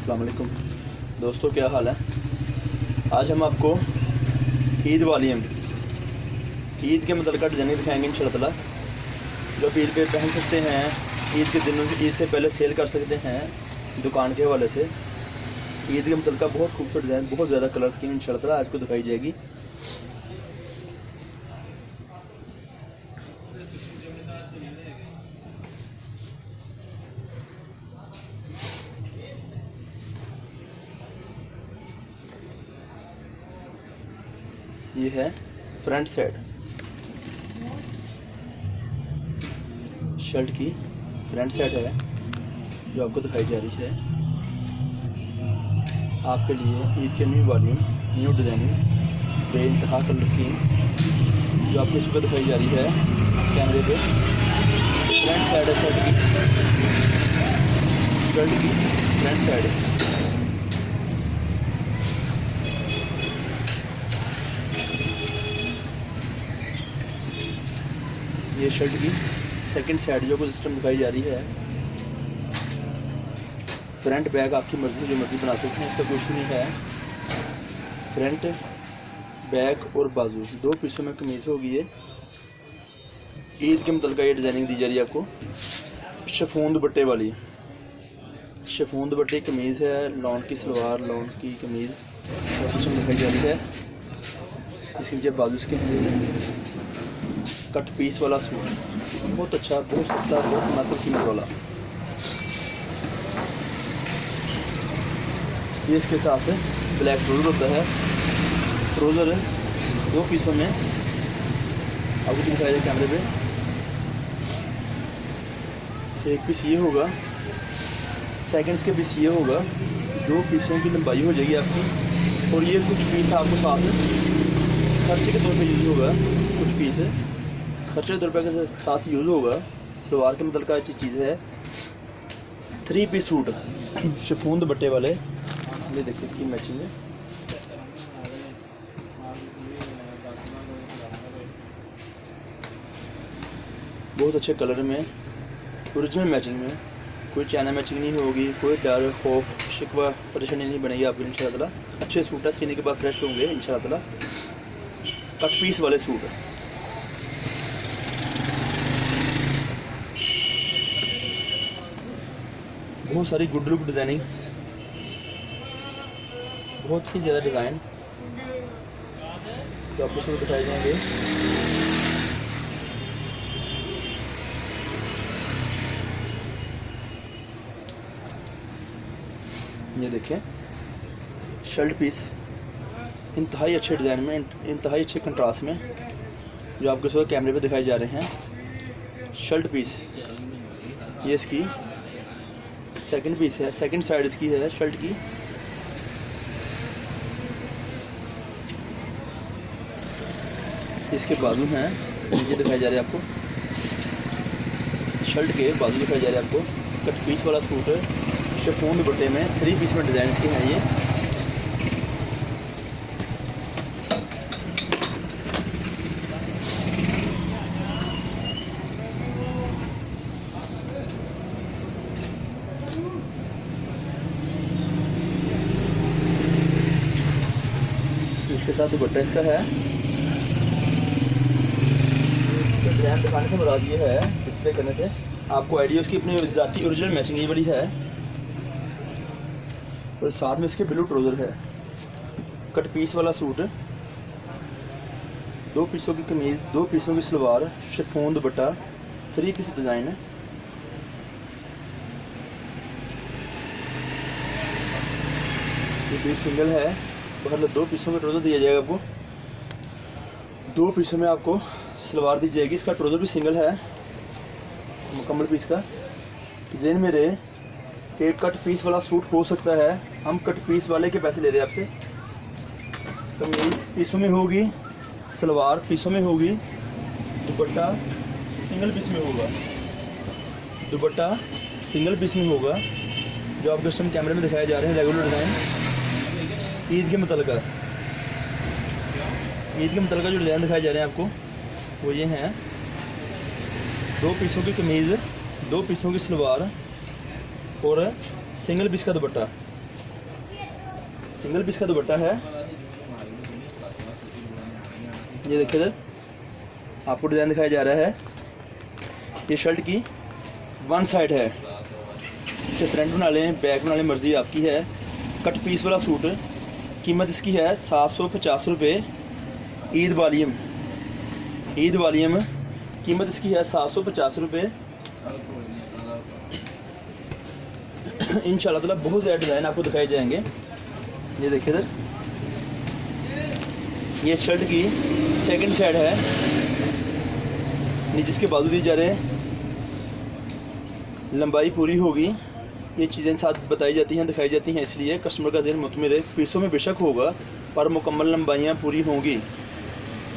अस्सलाम वालेकुम दोस्तों, क्या हाल है। आज हम आपको ईद वालियम ईद के मतलब डिज़ाइनिंग दिखाएंगे इंशाअल्लाह ताला, जो आप ईद पे पहन सकते हैं। ईद के दिनों ईद से पहले सेल कर सकते हैं दुकान के हवाले से। ईद के मतलब बहुत खूबसूरत डिज़ाइन, बहुत ज़्यादा कलर स्कीम इंशाअल्लाह ताला आज को दिखाई जाएगी। ये है फ्रंट साइड शर्ट की फ्रंट साइड है जो आपको दिखाई जा रही है। आपके लिए ईद के न्यू वॉल्यूम, न्यू डिज़ाइनिंग, बेइंतहा कलर स्कीम जो आपको इस वक्त दिखाई जा रही है कैमरे पे। फ्रंट साइड है शर्ट की फ्रंट साइड है। ये शर्ट की सेकंड साइड जो कुछ सिस्टम दिखाई जा रही है। फ्रंट बैक आपकी मर्ज़ी जो मर्ज़ी बना सकते हैं, इसका कोई इशू नहीं है। फ्रंट बैक और बाजू दो पीसों में कमीज़ होगी। ये ईद के मतलब ये डिज़ाइनिंग दी जा रही है आपको। शिफॉन दुपट्टे वाली, शिफॉन दुपट्टे की कमीज़ है, लॉन की सलवार, लॉन की कमीज़ सिस्टम दिखाई जा रही है। इसके नीचे बाजू इसके कट पीस वाला सूट, बहुत अच्छा, बहुत सस्ता, बहुत मुनासिब कीमत वाला। ये इसके साथ ब्लैक ट्राउज़र होता है। ट्राउज़र दो पीसों में आपको दिखाया जाए कैमरे पे। एक पीस ये होगा, सेकंड्स के पीस ये होगा। दो पीसों की लंबाई हो जाएगी आपकी। और ये कुछ पीस आपको साथ खर्चे के तौर पे यूज़ होगा। कुछ पीस खर्चे के रुपये के साथ यूज़ होगा। सलवार के मतलब का अच्छी चीज़ है। 3 पीस सूट शिफॉन दुपट्टे वाले, ये देखिए इसकी मैचिंग है। बहुत अच्छे कलर में, ओरिजिनल मैचिंग में, कोई चाइना मैचिंग नहीं होगी, कोई डर खौफ शिकवा परेशानी नहीं बनेगी आपको इंशाअल्लाह ताला। अच्छे सूट है, सीने के बाद फ्रेश होंगे इंशाअल्लाह ताला। कट पीस वाले सूट है। बहुत सारी गुड लुक डिज़ाइनिंग, बहुत ही ज़्यादा डिज़ाइन तो आपको सब दिखाए जाएंगे। ये देखें शर्ट पीस इंतहाई अच्छे डिज़ाइन में, इंतहाई अच्छे कंट्रास्ट में जो आपको सब कैमरे पे दिखाए जा रहे हैं। शर्ट पीस ये इसकी सेकंड पीस है, सेकंड साइड इसकी है शर्ट की। इसके बाजू हैं, नीचे दिखाई जा रहे हैं आपको। शर्ट के बाजू दिखाई जा रहे हैं आपको। कट पीस वाला सूट है शिफॉन दुपट्टे में, 3 पीस में डिज़ाइन के हैं ये। इसके साथ दुपट्टा इसका है। डिज़ाइन दिखाने से मुराद ये है, डिस्प्ले करने से आपको आइडिया उसकी अपनी ज़ाती ओरिजिनल मैचिंग ये वाली है। और साथ में इसके ब्लू ट्राउज़र है। कट पीस वाला सूट, 2 पीसों की कमीज़, 2 पीसों की सलवार, शिफॉन दुपट्टा, 3 पीस डिज़ाइन है। ये पीस सिंगल है, मतलब 2 पीसों में ट्राउज़र दिया जाएगा आपको। 2 पीसों में आपको सलवार दी जाएगी। इसका ट्राउज़र भी सिंगल है मुकम्मल पीस का। ज़हन में रहे कि कट पीस वाला सूट हो सकता है, हम कट पीस वाले के पैसे ले रहे हैं आपसे। कमीज पीसों में होगी, सलवार पीसों में होगी, दुपट्टा सिंगल पीस में होगा। दुपट्टा सिंगल पीस में होगा जो आपको इस टाइम कैमरे में दिखाए जा रहे हैं। रेगुलर डिज़ाइन ईद के मुतल्लिक़ जो डिज़ाइन दिखाए जा रहे हैं आपको वो ये हैं। 2 पीसों की कमीज़, 2 पीसों की सलवार और सिंगल पीस का दुपट्टा। सिंगल पीस का दुपट्टा है। ये देखिए इधर आपको डिज़ाइन दिखाया जा रहा है। ये शर्ट की वन साइड है, इसे फ्रंट बना लें बैक बना लें, मर्ज़ी आपकी है। कट पीस वाला सूट, कीमत इसकी है 750 रुपये। ईद वालियम कीमत इसकी है 750 रुपये। इंशाल्लाह ताला बहुत ज़्यादा डिज़ाइन आपको दिखाए जाएंगे। ये देखिए इधर ये शर्ट की सेकंड साइड है, नीचे इसके बाजू दिए जा रहे हैं, लंबाई पूरी होगी। ये चीज़ें साथ बताई जाती हैं, दिखाई जाती हैं, इसलिए कस्टमर का ज़हन मुतमिन रहे। पीसों में बेशक होगा पर मुकम्मल लंबाइयाँ पूरी होंगी।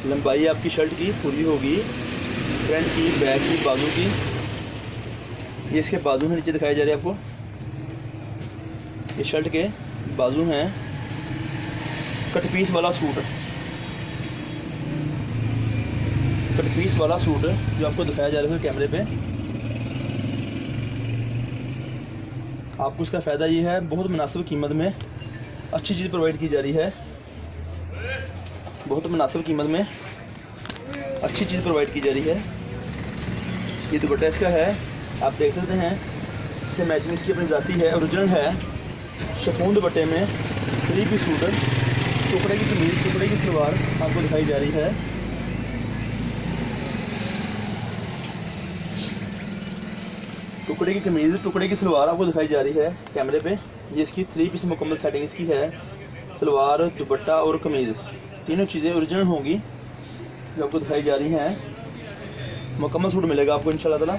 लंबाई आपकी शर्ट की पूरी होगी, फ्रंट की, बैक की, बाजू की। ये इसके बाजू हैं, नीचे दिखाए जा रहे हैं आपको। ये शर्ट के बाजू हैं। कट पीस वाला सूट जो आपको दिखाया जा रहा है कैमरे पे। आपको इसका फ़ायदा ये है, बहुत मुनासिब कीमत में अच्छी चीज़ प्रोवाइड की जा रही है। बहुत मुनासिब कीमत में अच्छी चीज़ प्रोवाइड की जा रही है। ये दुपट्टा इसका है, आप देख सकते हैं। इसे मैचिंग इसकी अपनी जाती है, ओरिजिनल है। शिफॉन दुपट्टे में 3 पीस सूट, टुकड़े की कमीज, टुकड़े की सलवार आपको दिखाई जा रही है। टुकड़े की कमीज़, टुकड़े की सलवार आपको दिखाई जा रही है कैमरे पे। ये इसकी 3 पीस मुकम्मल सेटिंग इसकी है। सलवार, दुपट्टा और कमीज़ तीनों चीज़ें ओरिजिनल होंगी जो आपको दिखाई जा रही हैं। मुकम्मल सूट मिलेगा आपको इंशाल्लाह ताला।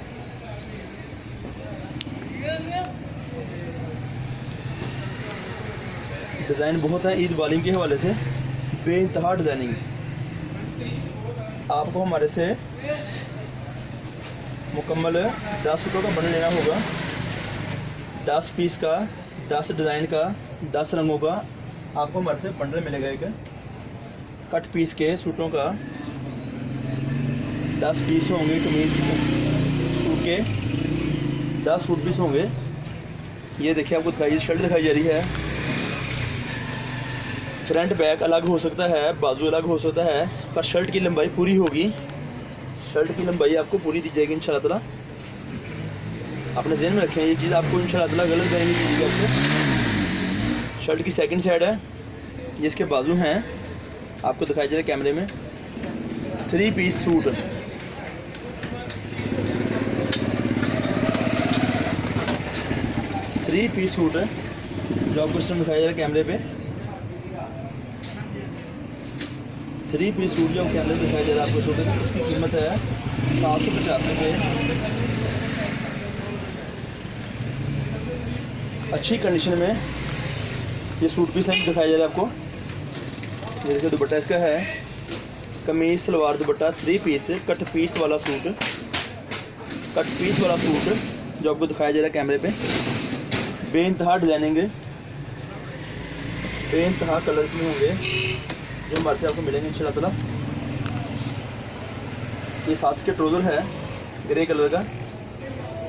डिज़ाइन बहुत है ईद वालियम के हवाले से, बेइंतहा डिज़ाइनिंग। आपको हमारे से मुकम्मल 10 रुपये का बंडल लेना होगा। 10 पीस का, 10 डिज़ाइन का, 10 रंगों का आपको हमारे से बंडल मिलेगा। एक कट पीस के सूटों का 10 पीस होंगे, कमीज सूट के 10 सूट पीस होंगे। ये देखिए आपको दिखाई, शर्ट दिखाई जा रही है। फ्रंट बैक अलग हो सकता है, बाजू अलग हो सकता है, पर शर्ट की लंबाई पूरी होगी। शर्ट की लंबाई आपको पूरी दी जाएगी इंशाल्लाह ताला। अपने ज़हन में रखें ये चीज़, आपको इंशाल्लाह ताला गलत करेंगे कीजिएगा आपसे। शर्ट की सेकंड साइड है, ये इसके बाजू हैं, आपको दिखाई जा रहा है कैमरे में। 3 पीस सूट, जो आपको इस टाइम दिखाया जा रहा है कैमरे पे। 3 पीस सूट जो कैमरे में दिखाया जा रहा है आपको सूट, उसकी कीमत है 750 रुपये। अच्छी कंडीशन में ये सूट पीस दिखाया जा रहा है आपको। ये देखिए दुपट्टा इसका है, कमीज सलवार दुपट्टा 3 पीस कट पीस वाला सूट जो आपको दिखाया जा रहा है कैमरे पे। बेइंतहा डिज़ाइनिंग, बेइंतहा कलर्स में होंगे जो हमारे से आपको मिलेंगे इंशाल्लाह ताला। ये साथ के ट्राउज़र है ग्रे कलर का,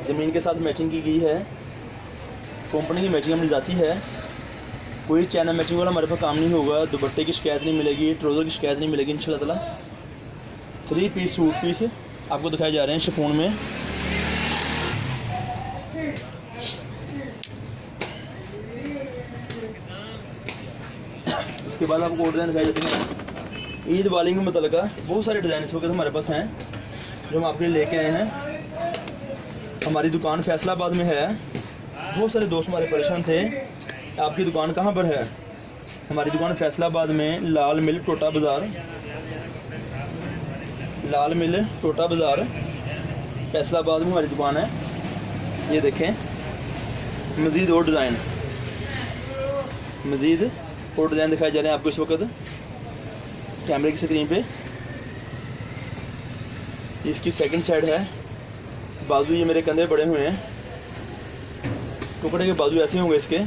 ज़मीन के साथ मैचिंग की गई है। कंपनी की मैचिंग हमें जाती है, कोई चाइना मैचिंग वाला हमारे पास काम नहीं होगा। दुपट्टे की शिकायत नहीं मिलेगी, ट्राउज़र की शिकायत नहीं मिलेगी इंशाल्लाह ताला। 3 पीस सूट पीस आपको दिखाए जा रहे हैं शिफॉन में। इसके बाद आपको और डिज़ाइन दिखाई जाती है। ईद वालियम के मतलब बहुत सारे डिज़ाइन इस वक्त हमारे पास हैं जो हम आपके लिए लेके आए हैं। हमारी दुकान फैसलाबाद में है। बहुत सारे दोस्त हमारे परेशान थे आपकी दुकान कहाँ पर है। हमारी दुकान फैसलाबाद में लाल मिल टोटा बाज़ार फैसलाबाद में हमारी दुकान है। ये देखें मज़ीद और डिज़ाइन दिखाए जा रहे हैं आपको इस वक्त कैमरे की स्क्रीन पे। इसकी सेकंड साइड है, बाजू ये मेरे कंधे पड़े हुए हैं। टुकड़े के बाजू ऐसे होंगे, इसके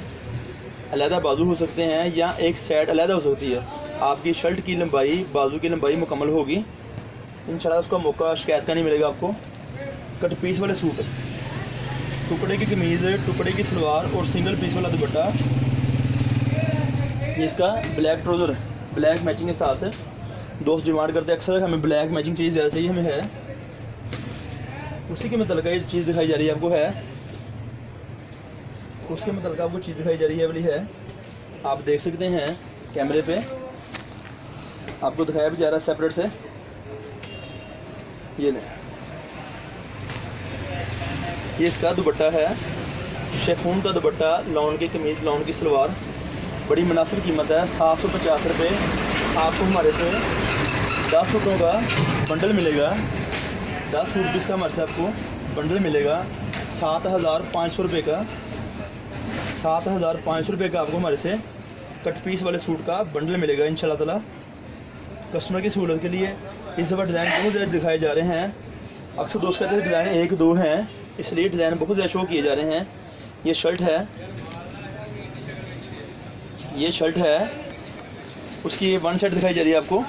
अलहदा बाजू हो सकते हैं या एक साइड अलहदा हो सकती है। आपकी शर्ट की लंबाई, बाजू की लंबाई मुकम्मल होगी इंशाल्लाह। उसका मौका शिकायत का नहीं मिलेगा आपको। कट पीस वाले सूट, टुकड़े की कमीज़, टुकड़े की सलवार और सिंगल पीस वाला दुपट्टा ये इसका ब्लैक ट्राउज़र ब्लैक मैचिंग के साथ है। दोस्त डिमांड करते हैं अक्सर हमें ब्लैक मैचिंग चाहिए, ज़्यादा चाहिए, हमें है उसी के मतलब का ये चीज़ दिखाई जा रही है आपको, है उसके मतलब का आपको चीज़ दिखाई जा रही है, वाली है। आप देख सकते हैं कैमरे पे आपको दिखाया भी जा रहा है सेपरेट से। ये ले, ये इसका दुपट्टा है, शेफून का दुपट्टा, लॉन की कमीज़, लॉन की सलवार, बड़ी मुनासिब कीमत है। 750 रुपये आपको हमारे से 10 सूटों का बंडल मिलेगा। 10 सूट पीस का हमारे से आपको बंडल मिलेगा 7,500 रुपये का। 7,500 रुपये का आपको हमारे से कट पीस वाले सूट का बंडल मिलेगा इंशाल्लाह ताला। कस्टमर की सहूलत के लिए इस दफ़ा डिज़ाइन बहुत ज़्यादा दिखाए जा रहे हैं। अक्सर दोस्त कहते हैं डिज़ाइन 1-2 हैं, इसलिए डिज़ाइन बहुत ज़्यादा शो किए जा रहे हैं। ये शर्ट है, ये शर्ट है, उसकी वन सेट दिखाई जा रही है आपको।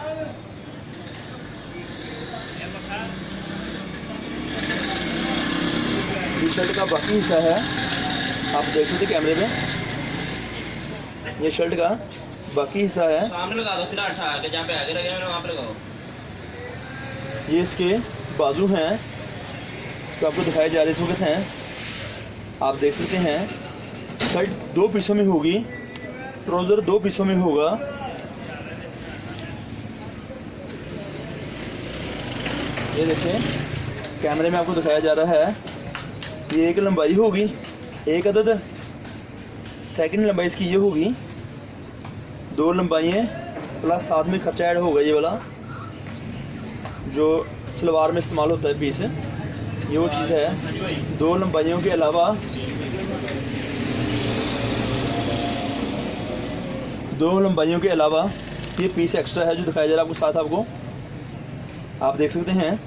ये शर्ट का बाकी हिस्सा है, आप देख सकते कैमरे में, ये शर्ट का बाकी हिस्सा है। सामने लगा दो फिलहाल, ठा के जहाँ पे आगे लगे मैंने वहाँ पे लगाओ। ये इसके बाजू हैं तो आपको दिखाए जा रहे इस वक्त हैं, आप देख सकते हैं। शर्ट 2 पीसों में होगी, ट्राउज़र 2 पीसों में होगा। ये देखें कैमरे में आपको दिखाया जा रहा है, ये एक लंबाई होगी, एक अदद, सेकंड लंबाई इसकी ये होगी, 2 लंबाइयाँ प्लस साथ में खर्चा ऐड होगा ये वाला जो सलवार में इस्तेमाल होता है पीस, ये वो चीज़ है। 2 लंबाइयों के अलावा 2 लंबाइयों के अलावा ये पीस एक्स्ट्रा है जो दिखाया जा रहा है आपको साथ। आपको आप देख सकते हैं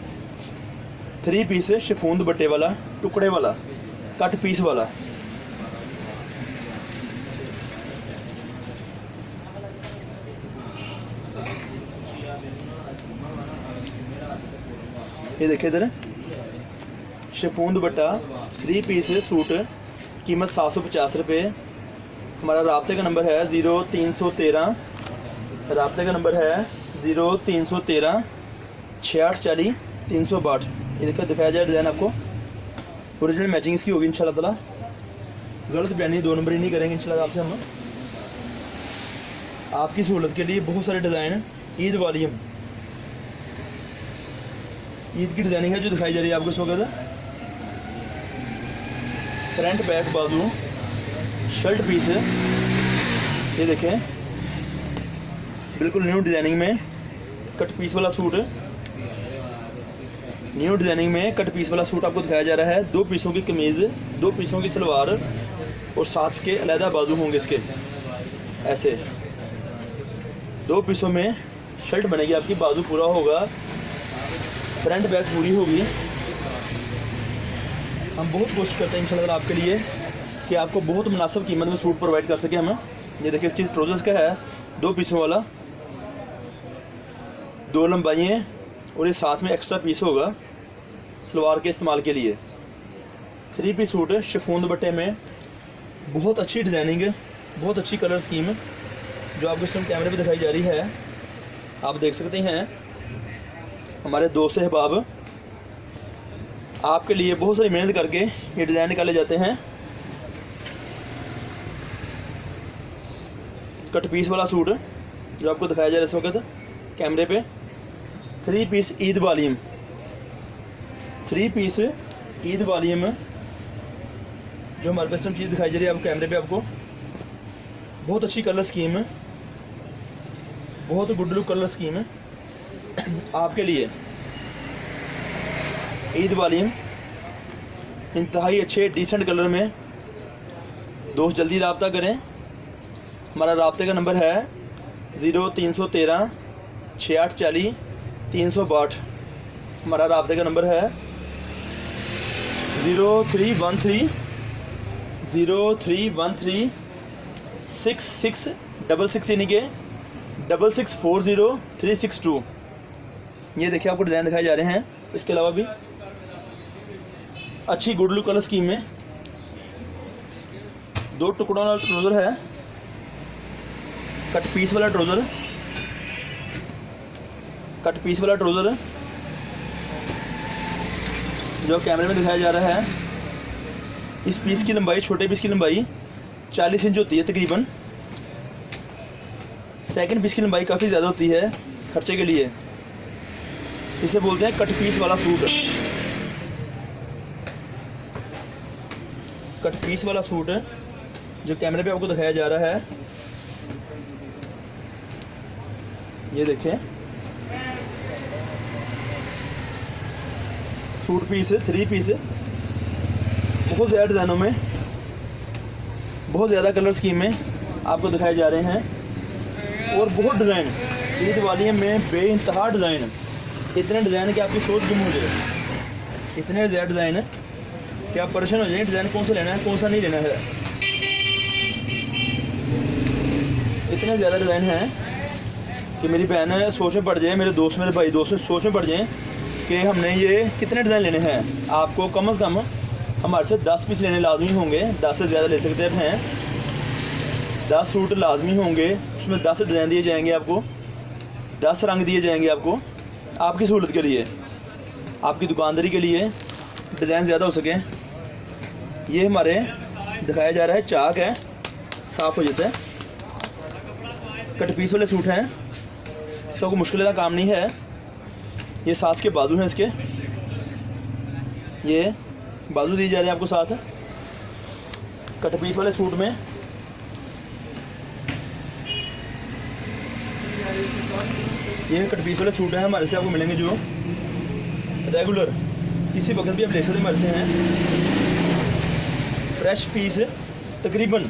3 पीस शिफॉन दुपट्टे वाला, टुकड़े वाला, कट पीस वाला। ये देखिए इधर शिफॉन दुपट्टा 3 पीस सूट, कीमत 750 रुपये। हमारा राब्ते का नंबर है 0313, राब्ते का नंबर है 0313 6840 362। ये देखिए दिखाया जाए डिज़ाइन आपको, ओरिजिनल मैचिंग इसकी होगी इंशाल्लाह ताला। गलत बयानी 2 नंबर ही नहीं करेंगे इंशाल्लाह आपसे हम। आपकी सहूलत के लिए बहुत सारे डिज़ाइन ईद वालियम, ईद की डिज़ाइनिंग है जो दिखाई जा रही है आपको इस वक्त। फ्रंट बैक बाजू शर्ट पीस, ये देखें बिल्कुल न्यू डिज़ाइनिंग में कट पीस वाला सूट, न्यू डिज़ाइनिंग में कट पीस वाला सूट आपको दिखाया जा रहा है। 2 पीसों की कमीज़, 2 पीसों की सलवार और साथ के अलहदा बाजू होंगे इसके, ऐसे 2 पीसों में शर्ट बनेगी आपकी, बाजू पूरा होगा, फ्रंट बैक पूरी होगी। हम बहुत कोशिश करते हैं इंशाल्लाह आपके लिए कि आपको बहुत मुनासिब कीमत में सूट प्रोवाइड कर सके हम। ये देखिए इसकी ट्राउज़र्स का है 2 पीसों वाला, 2 लंबाइयाँ और ये साथ में एक्स्ट्रा पीस होगा सलवार के इस्तेमाल के लिए। 3 पीस सूट शिफॉन दुपट्टे में, बहुत अच्छी डिज़ाइनिंग है, बहुत अच्छी कलर स्कीम जो आपको इस टाइम कैमरे पे दिखाई जा रही है। आप देख सकते हैं हमारे दोस्त अहबाब आपके लिए बहुत सारी मेहनत करके ये डिज़ाइन निकाले जाते हैं। कट पीस वाला सूट जो आपको दिखाया जा रहा है इस वक्त कैमरे पे, 3 पीस ईद वालीम, 3 पीस ईद वालीम जो हमारे पास चीज़ दिखाई जा रही है आपको कैमरे पे। आपको बहुत अच्छी कलर स्कीम है, बहुत गुड लुक कलर स्कीम है आपके लिए। ईद वालीम इंतहाई अच्छे डिसेंट कलर में, दोस्त जल्दी रब्ता करें। हमारा राब्ते का नंबर है 0313 6840 362। हमारा राब्ते का नंबर है 0313 6666 यानी कि 6640362। ये देखिए आपको डिज़ाइन दिखाए जा रहे हैं। इसके अलावा भी अच्छी गुड लुक कलर स्कीम में 2 टुकड़ों वाला ट्राउज़र है, कट पीस वाला ट्राउज़र, कट पीस वाला ट्राउज़र जो कैमरे में दिखाया जा रहा है। इस पीस की लंबाई, छोटे पीस की लंबाई 40 इंच होती है तकरीबन। सेकंड पीस की लंबाई काफ़ी ज़्यादा होती है खर्चे के लिए। इसे बोलते हैं कट पीस वाला सूट। कट पीस वाला सूट जो कैमरे पे आपको दिखाया जा रहा है, ये देखें, सूट पीस, 3 पीस, बहुत ज़्यादा डिज़ाइनों में, बहुत ज़्यादा कलर स्कीम में आपको दिखाए जा रहे हैं। और बहुत डिज़ाइन, ईद वाली में बेइंतहा डिज़ाइन, इतने डिज़ाइन कि आपकी सोच गुम हो जाए। इतने ज़्यादा डिज़ाइन कि आप परेशान हो जाए डिज़ाइन कौन सा लेना है, कौन सा नहीं लेना है। इतने ज़्यादा डिज़ाइन हैं कि मेरी बहन सोच में पड़ जाए, मेरे दोस्त, मेरे भाई दोस्त सोच में पड़ जाएँ कि हमने ये कितने डिज़ाइन लेने हैं। आपको कम से कम हमारे से 10 पीस लेने लाजमी होंगे, 10 से ज़्यादा ले सकते हैं। 10 सूट लाजमी होंगे, उसमें 10 डिज़ाइन दिए जाएंगे आपको, 10 रंग दिए जाएंगे आपको, आपकी सहूलत के लिए, आपकी दुकानदारी के लिए, डिज़ाइन ज़्यादा हो सके। ये हमारे दिखाया जा रहा है, चाक है, साफ़ हो जाता है। कट पीस वाले सूट हैं, इसका कोई मुश्किल का काम नहीं है। ये साथ के बाजू हैं इसके, ये बाजू दिए जा रहे हैं आपको साथ। कट पीस वाले सूट में ये कट पीस वाले सूट हैं हमारे से आपको मिलेंगे जो रेगुलर, किसी वक्त भी आप ले सकते हमारे से हैं। फ्रेश पीस तकरीबन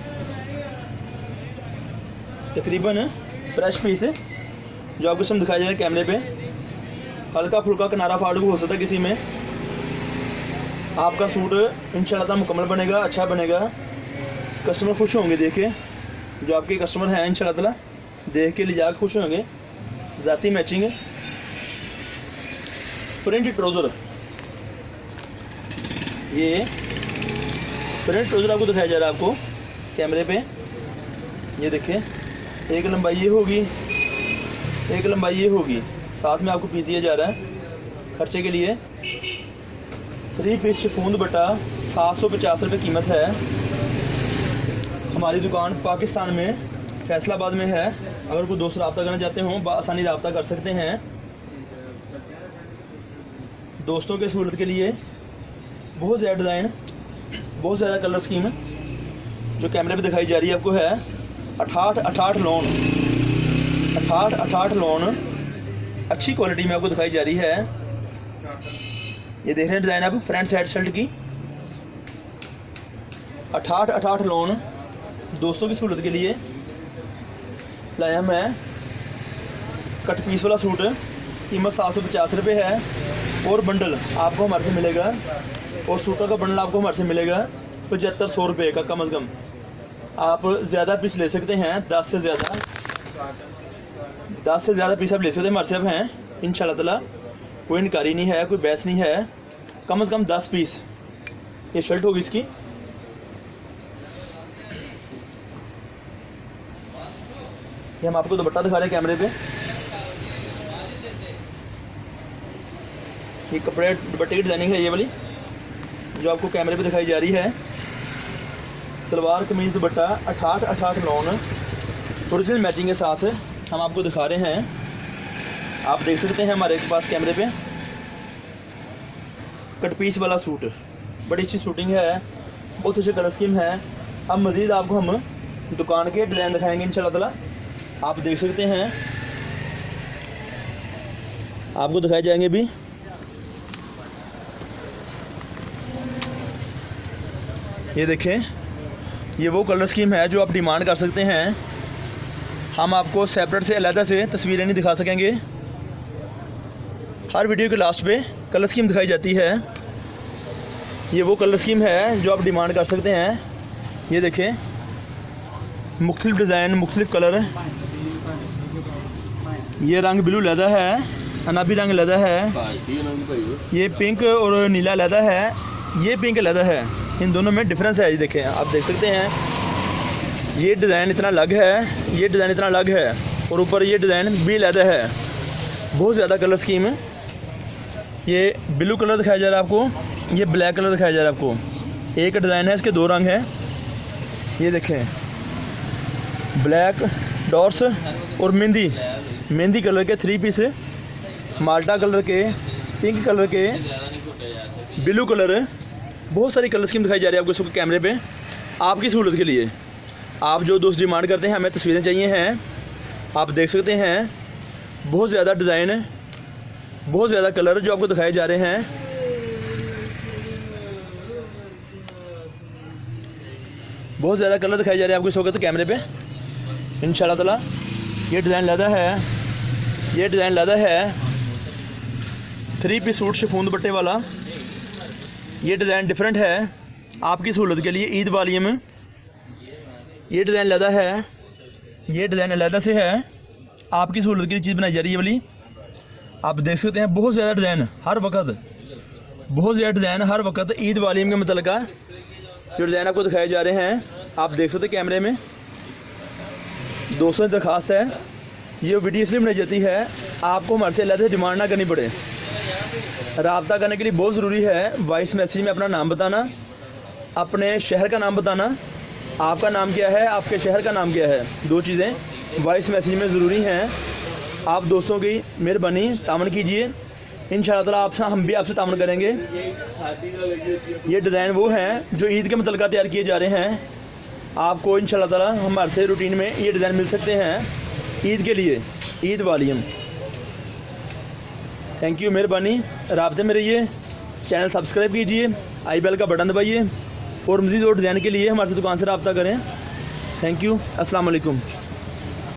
फ्रेश पीस जो आपको सब दिखाया जा रहा है कैमरे पे। हल्का फुल्का किनारा फाड़ हो सकता है किसी में। आपका सूट इंशाल्लाह मुकम्मल बनेगा, अच्छा बनेगा, कस्टमर खुश होंगे देख के। जो आपके कस्टमर हैं इंशाल्लाह ताला देख के ले जाकर खुश होंगे। ज़ाती मैचिंग प्रिंट ट्राउज़र, ये प्रिंट ट्राउज़र आपको दिखाया जा रहा है आपको कैमरे पे। ये देखिए, एक लंबाई ये होगी, एक लंबाई ये होगी, साथ में आपको पीस दिया जा रहा है खर्चे के लिए। 3 पीस शिफॉन दुपट्टा 750 रुपये कीमत है। हमारी दुकान पाकिस्तान में फैसलाबाद में है। अगर कोई दोस्त रब्ता करना चाहते हों आसानी रब्ता कर सकते हैं। दोस्तों के सहूलत के लिए बहुत ज़्यादा डिज़ाइन, बहुत ज़्यादा कलर स्कीम जो कैमरे पे दिखाई जा रही है आपको है। 68 लोन, 68 लोन अच्छी क्वालिटी में आपको दिखाई जा रही है। ये देख रहे हैं डिज़ाइन आप फ्रंट साइड शर्ट की। 68 लोन दोस्तों की सहूलत के लिए लाया मैं। कट पीस वाला सूट कीमत 750 रुपये है। और बंडल आपको हमारे से मिलेगा, और सूटों का बंडल आपको हमारे से मिलेगा 7500 रुपये का कम से कम। आप ज़्यादा पीस ले सकते हैं, 10 से ज़्यादा पीस आप ले सकते हैं हमारे से अब हैं इंशाल्लाह ताला। कोई इनकारी नहीं है, कोई बहस नहीं है। कम से कम 10 पीस ये शर्ट होगी इसकी। ये हम आपको दुपट्टा दिखा रहे हैं कैमरे पे। ये कपड़े दुपट्टे की डिज़ाइनिंग है ये वाली जो आपको कैमरे पे दिखाई जा रही है। सलवार कमीज़ दुपट्टा 68 लोन ओरिजिनल मैचिंग के साथ हम आपको दिखा रहे हैं। आप देख सकते हैं हमारे पास कैमरे पे कट पीस वाला सूट, बड़ी अच्छी शूटिंग है, बहुत अच्छे कलर स्कीम है। अब मज़ीद आपको हम दुकान के डिज़ाइन दिखाएंगे इंशाल्लाह ताला। आप देख सकते हैं, आपको दिखाए जाएंगे भी। ये देखें, ये वो कलर स्कीम है जो आप डिमांड कर सकते हैं। हम आपको सेपरेट से अलग से तस्वीरें नहीं दिखा सकेंगे। हर वीडियो के लास्ट पे कलर स्कीम दिखाई जाती है। ये वो कलर स्कीम है जो आप डिमांड कर सकते हैं। ये देखें, मुख्तलिफ डिज़ाइन, मुख्तलिफ कलर। ये रंग ब्लू लैदा है, अनाबी रंग लैदा है, ये पिंक और नीला लैदा है, ये पिंक लैदा है। इन दोनों में डिफरेंस है। ये देखें, आप देख सकते हैं ये डिज़ाइन इतना अलग है, ये डिज़ाइन इतना अलग है, और ऊपर ये डिज़ाइन भी लैदा है। बहुत ज़्यादा कलर स्कीम है। ये ब्लू कलर दिखाया जा रहा है आपको, ये ब्लैक कलर दिखाया जा रहा है आपको। एक डिज़ाइन है, इसके 2 रंग हैं। ये देखें, ब्लैक डॉर्स और मेहंदी कलर के 3 पीस, माल्टा कलर के, पिंक कलर के, ब्लू कलर, बहुत सारी कलर स्कीम दिखाई जा रही है आपको इसको कैमरे पे आपकी सहूलत के लिए। आप जो दोस्त डिमांड करते हैं हमें तस्वीरें चाहिए हैं, आप देख सकते हैं। बहुत ज़्यादा डिज़ाइन, बहुत ज़्यादा कलर जो आपको दिखाए जा रहे हैं। बहुत ज़्यादा कलर दिखाए जा रहे हैं आपको इस वक्त कैमरे पे इंशाल्लाह ताला। ये डिज़ाइन लैदा है, ये डिज़ाइन लैदा है 3 पीस सूट शिफॉन दुपट्टे वाला। ये डिज़ाइन डिफरेंट है आपकी सहूलत के लिए ईद वाली में। ये डिज़ाइन लैदा है, ये डिज़ाइन अलहदा से है, आपकी सहूलत के लिए चीज़ बनाई जा रही है वाली। आप देख सकते हैं बहुत ज़्यादा डिज़ाइन हर वक्त, बहुत ज़्यादा डिज़ाइन हर वक्त ईद वालीम के मतलब का जो डिज़ाइन आपको दिखाए जा रहे हैं आप देख सकते हैं कैमरे में। दोस्तों दरख्वास्त है, ये वीडियो इसलिए बनाई जाती है आपको हमारे से अलग से डिमांड ना करनी पड़े। रब्ता करने के लिए बहुत ज़रूरी है वॉइस मैसेज में अपना नाम बताना, अपने शहर का नाम बताना, आपका नाम क्या है, आपके शहर का नाम क्या है। 2 चीज़ें वॉइस मैसेज में ज़रूरी हैं। आप दोस्तों की मेहरबानी तामन कीजिए, इंशाअल्लाह ताला आपसे हम भी आपसे तामन करेंगे। ये डिज़ाइन वो हैं जो ईद के मतलब तैयार किए जा रहे हैं। आपको इंशाअल्लाह ताला हमारे से रूटीन में ये डिज़ाइन मिल सकते हैं ईद के लिए, ईद वालीम। थैंक यू, मेहरबानी। राब्ते में रहिए, चैनल सब्सक्राइब कीजिए, आई बेल का बटन दबाइए और मज़ीद और डिज़ाइन के लिए हमारे से दुकान से रब्ता करें। थैंक यू, अस्सलाम वालेकुम।